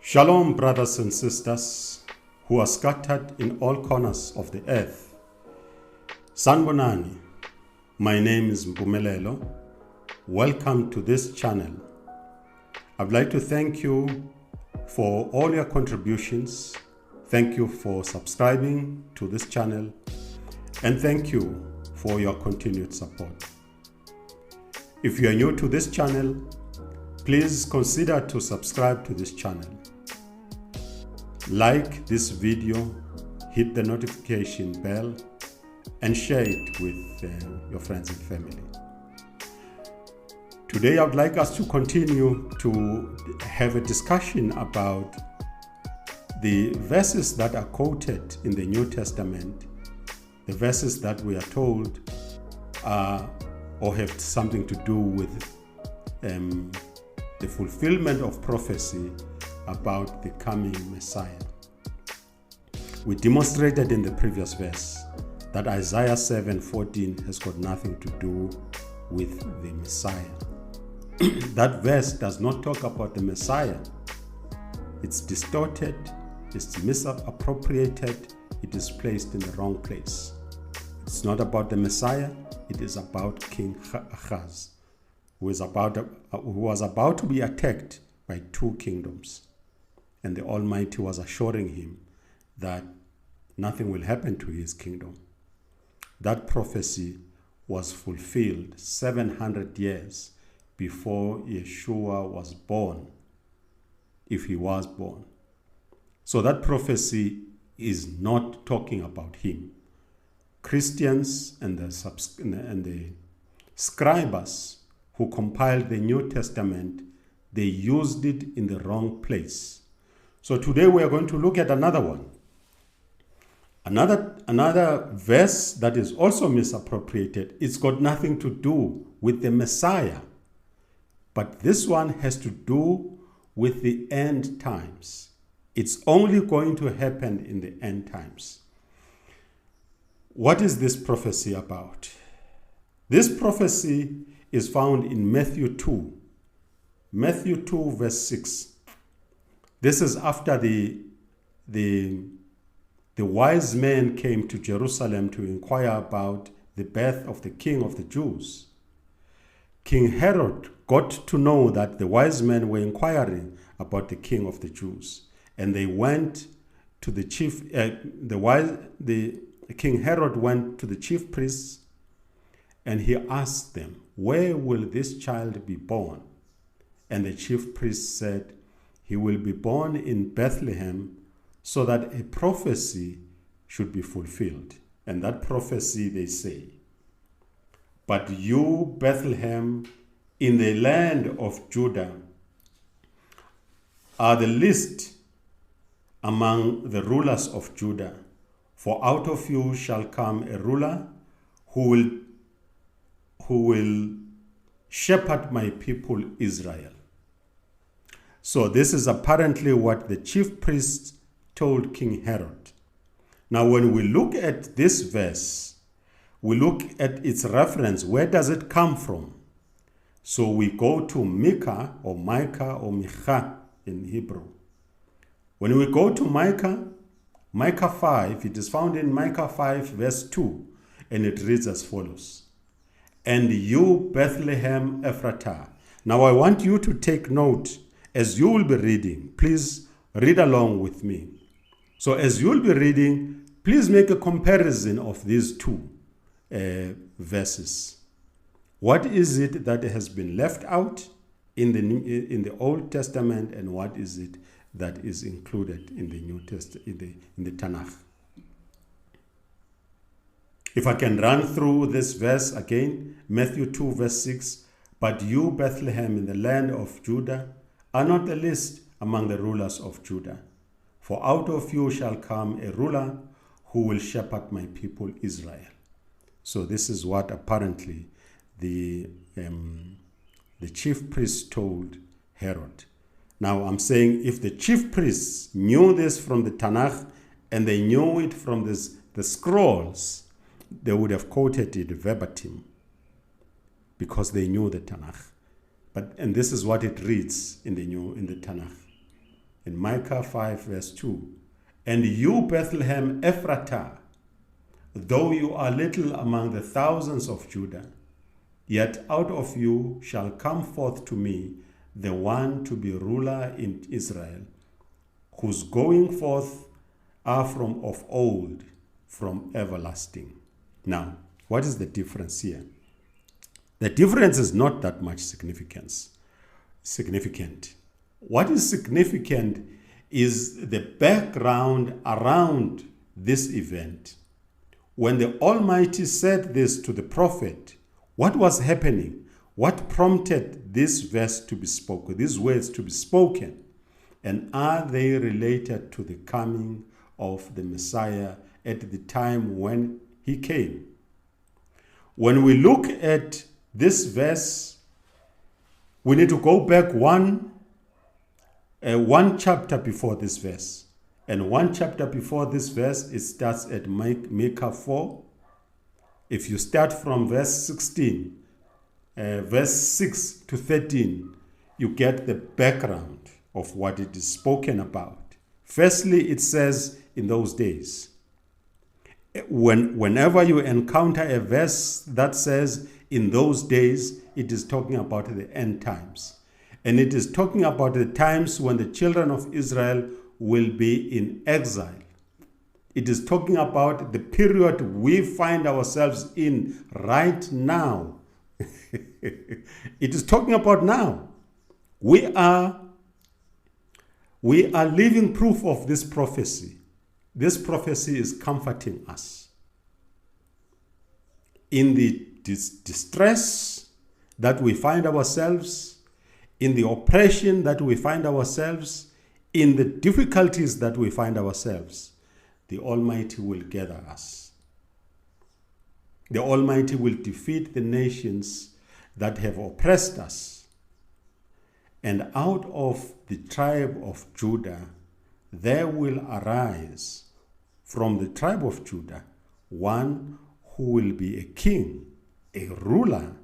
Shalom, brothers and sisters who are scattered in all corners of the earth. Sanbonani, my name is Mpumelelo. Welcome to this channel. I'd like to thank you for all your contributions. Thank you for subscribing to this channel, and thank you for your continued support. If you are new to this channel, please consider to subscribe to this channel. Like this video, hit the notification bell, and share it with your friends and family. Today I would like us to continue to have a discussion about the verses that are quoted in the New Testament, the verses that we are told are or have something to do with the fulfillment of prophecy about the coming Messiah. We demonstrated in the previous verse that Isaiah 7:14 has got nothing to do with the Messiah. That verse does not talk about the Messiah. It's distorted, it's misappropriated, it is placed in the wrong place. It's not about the Messiah, it is about King Ahaz, who was about to be attacked by two kingdoms. And the Almighty was assuring him that nothing will happen to his kingdom. That prophecy was fulfilled 700 years before Yeshua was born, if he was born. So that prophecy is not talking about him. Christians and the scribes who compiled the New Testament, they used it in the wrong place. So today we are going to look at another one. Another verse that is also misappropriated. It's got nothing to do with the Messiah. But this one has to do with the end times. It's only going to happen in the end times. What is this prophecy about? This prophecy is found in Matthew 2. Matthew 2 verse 6. This is after the wise men came to Jerusalem to inquire about the birth of the King of the Jews. King Herod got to know that the wise men were inquiring about the King of the Jews, and they went to the King Herod went to the chief priests, and he asked them, "Where will this child be born?" And the chief priests said, "He will be born in Bethlehem, so that a prophecy should be fulfilled." And that prophecy, they say, "But you, Bethlehem, in the land of Judah, are the least among the rulers of Judah. For out of you shall come a ruler who will shepherd my people Israel." So this is apparently what the chief priests told King Herod. Now when we look at this verse, we look at its reference. Where does it come from? So we go to Micah or Micha in Hebrew. When we go to Micah 5, it is found in Micah 5 verse 2, and it reads as follows. "And you, Bethlehem Ephratah." Now I want you to take note as you will be reading. Please read along with me. So as you will be reading, please make a comparison of these two verses. What is it that has been left out in the Old Testament, and what is it that is included in the New Testament, in the Tanakh? If I can run through this verse again, Matthew 2 verse 6, "But you, Bethlehem, in the land of Judah, are not the least among the rulers of Judah. For out of you shall come a ruler who will shepherd my people Israel." So this is what apparently the chief priest told Herod. Now I'm saying, if the chief priests knew this from the Tanakh and they knew it from the scrolls, they would have quoted it verbatim because they knew the Tanakh. And this is what it reads in the Tanakh. In Micah 5 verse 2, and you, Bethlehem Ephratah, though you are little among the thousands of Judah, yet out of you shall come forth to me the one to be ruler in Israel, whose going forth are from of old, from everlasting. Now, what is the difference here? The difference is not that much significant. What is significant is the background around this event. When the Almighty said this to the prophet, what was happening? What prompted this verse to be spoken, these words to be spoken? And are they related to the coming of the Messiah at the time when he came? When we look at this verse, we need to go back one chapter before this verse. And one chapter before this verse, it starts at Micah 4. If you start from verse 16, verse 6 to 13, you get the background of what it is spoken about. Firstly, it says, in those days. Whenever you encounter a verse that says, in those days, it is talking about the end times. And it is talking about the times when the children of Israel will be in exile. It is talking about the period we find ourselves in right now. It is talking about now. We are living proof of this prophecy. This prophecy is comforting us. In the distress that we find ourselves, in the oppression that we find ourselves, in the difficulties that we find ourselves, the Almighty will gather us. The Almighty will defeat the nations that have oppressed us. And out of the tribe of Judah, there will arise from the tribe of Judah one who will be a king, a ruler,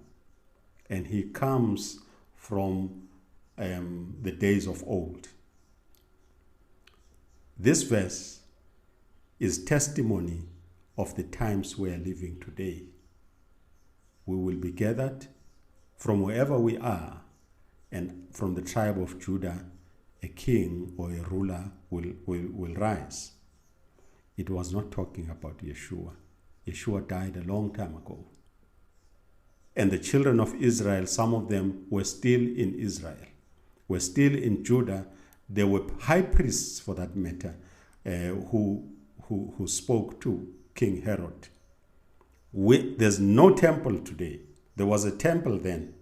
and he comes from the days of old. This verse is testimony of the times we are living today. We will be gathered from wherever we are, and from the tribe of Judah, a king or a ruler will rise. It was not talking about Yeshua. Yeshua died a long time ago. And the children of Israel, some of them were still in Israel, were still in Judah. There were high priests, for that matter, who spoke to King Herod. There's no temple today. There was a temple then.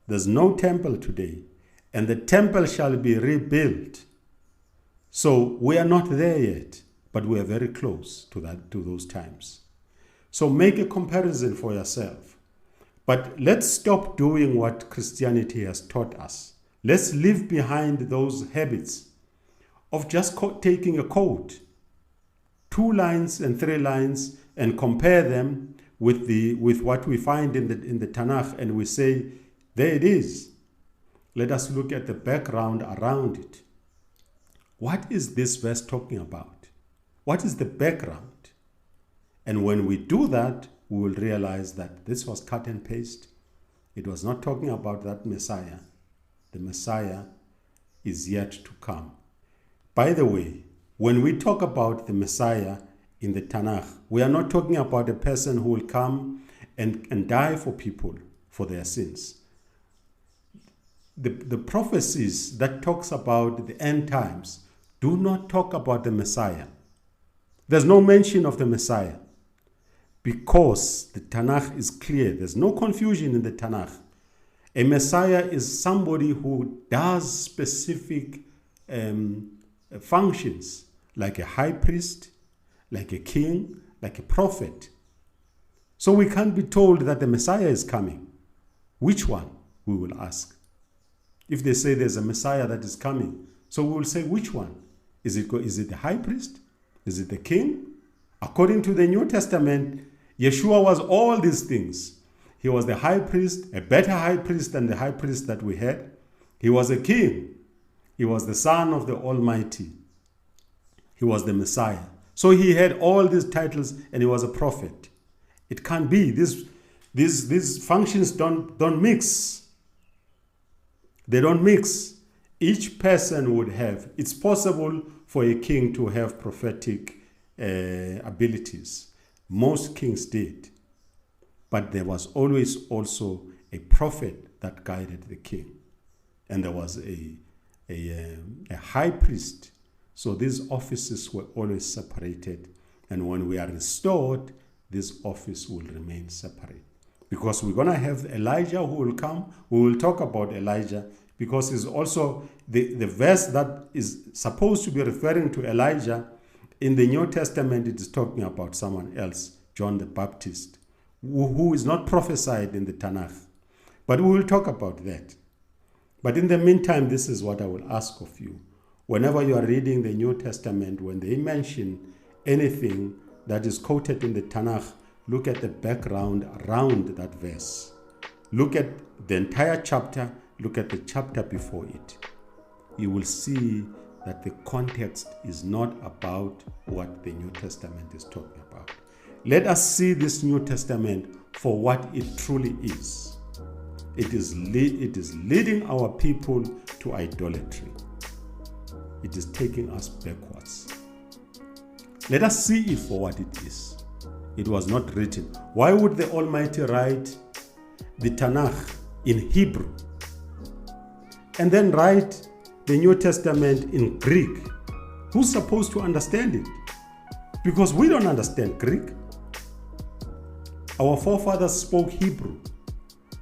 There's no temple today. And the temple shall be rebuilt. So we are not there yet, but we are very close to those times. So make a comparison for yourself. But let's stop doing what Christianity has taught us. Let's leave behind those habits of just taking a quote, 2 lines and 3 lines, and compare them with what we find in the Tanakh, and we say, there it is. Let us look at the background around it. What is this verse talking about? What is the background? And when we do that, we will realize that this was cut and paste. It was not talking about that Messiah. The Messiah is yet to come. By the way, when we talk about the Messiah in the Tanakh, we are not talking about a person who will come and die for people for their sins. The prophecies that talks about the end times do not talk about the Messiah. There's no mention of the Messiah because the Tanakh is clear. There's no confusion in the Tanakh. A Messiah is somebody who does specific functions, like a high priest, like a king, like a prophet. So we can't be told that the Messiah is coming. Which one? We will ask. If they say there's a Messiah that is coming, so we will say, which one? Is it the high priest? Is it the king? According to the New Testament, Yeshua was all these things. He was the high priest, a better high priest than the high priest that we had. He was a king. He was the Son of the Almighty. He was the Messiah. So he had all these titles and he was a prophet. It can't be. These functions don't mix. They don't mix. Each person would have. It's possible for a king to have prophetic abilities. Most kings did. But there was always also a prophet that guided the king. And there was a high priest. So these offices were always separated. And when we are restored, this office will remain separate. Because we're going to have Elijah who will come. We will talk about Elijah because it's also the verse that is supposed to be referring to Elijah. In the New Testament, it is talking about someone else, John the Baptist, who is not prophesied in the Tanakh. But we will talk about that. But in the meantime, this is what I will ask of you. Whenever you are reading the New Testament, when they mention anything that is quoted in the Tanakh, look at the background around that verse. Look at the entire chapter. Look at the chapter before it. You will see that the context is not about what the New Testament is talking about. Let us see this New Testament for what it truly is. It is leading our people to idolatry. It is taking us backwards. Let us see it for what it is. It was not written. Why would the Almighty write the Tanakh in Hebrew and then write the New Testament in Greek? Who's supposed to understand it? Because we don't understand Greek. Our forefathers spoke Hebrew.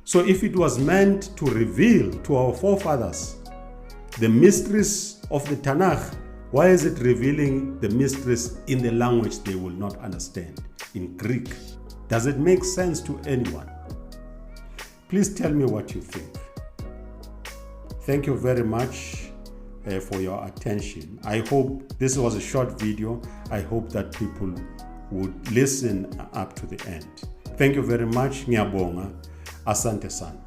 So if it was meant to reveal to our forefathers the mysteries of the Tanakh, why is it revealing the mysteries in the language they will not understand, in Greek? Does it make sense to anyone? Please tell me what you think. Thank you very much for your attention. I hope this was a short video. I hope that people would listen up to the end. Thank you very much. Ngiyabonga. Asante sana.